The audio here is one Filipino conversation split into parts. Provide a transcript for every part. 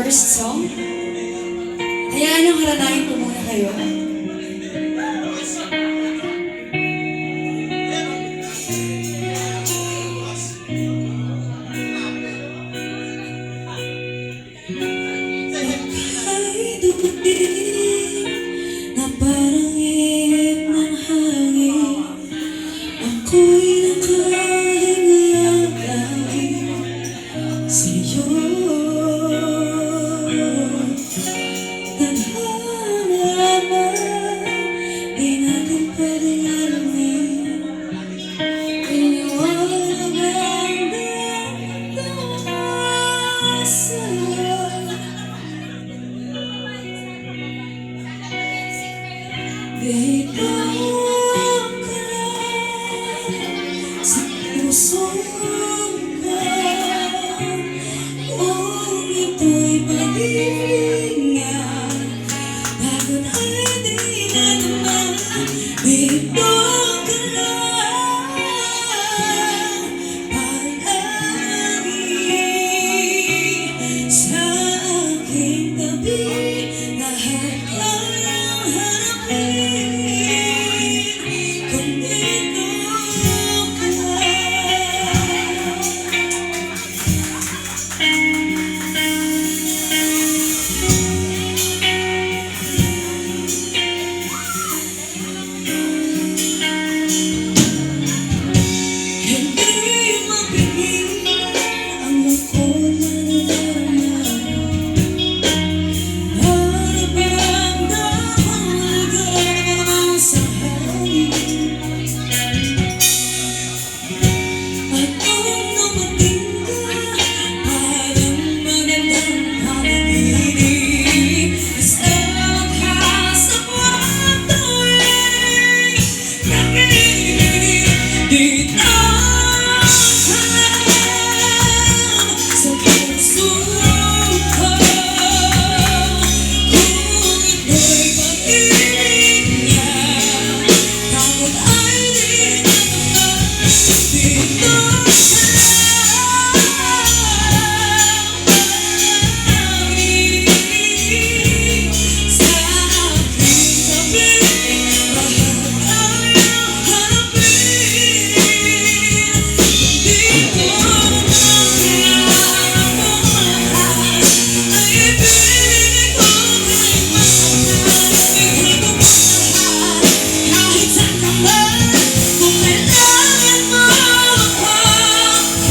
first song. Hayaan niyong haranahin ko muna kayo. Ay dumating na parang ihip ng hangin. Ako'y nakahinga lagi sa'yo. Tadhana na di natin pwedeng alamin. Iniwanag ang damdamin sa'yo. Bitaw ka sa pusong ka. Kung ito'y pag-ibig niya, pagod ay di na naman. Bitaw ka palagi sa aking tabi. Lahat ang hanapin kung dito ka. Hindi mapigilan ang lungkot na nadarama. Para bang nahulugan sa hangin. At kung dumating ka, parang magandang panaginip. Basta maghasa ko ang tuwing nakikinig. Dito ka lang sa puso ko. Kung ito'y pag-ibig niya, pagod ay di na naman. Dito ka lang palagi sa aking tabi. Lahat ay hanapin kung dito ka. Kailangan mo lahat ay ibigay ko kay mahal. Ibigay ko lahat kahit saan ka man. Kung kailangan mo ako,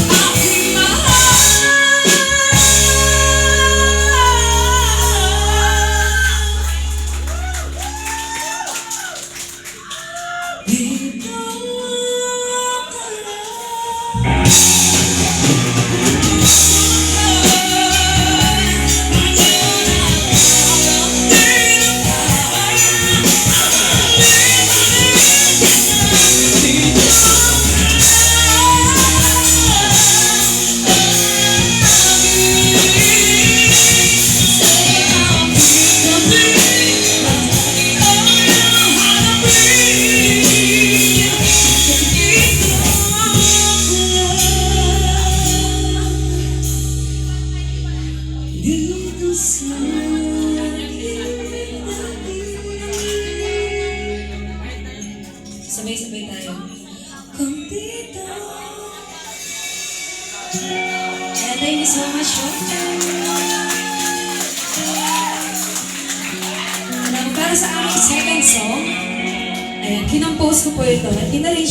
aking mahal. Dito ka dito sa aking tabi. Sabay-sabay tayo. Kung dito. And thank you so much, para sa aming second song, ayan, kinompose ko po ito at in-arrange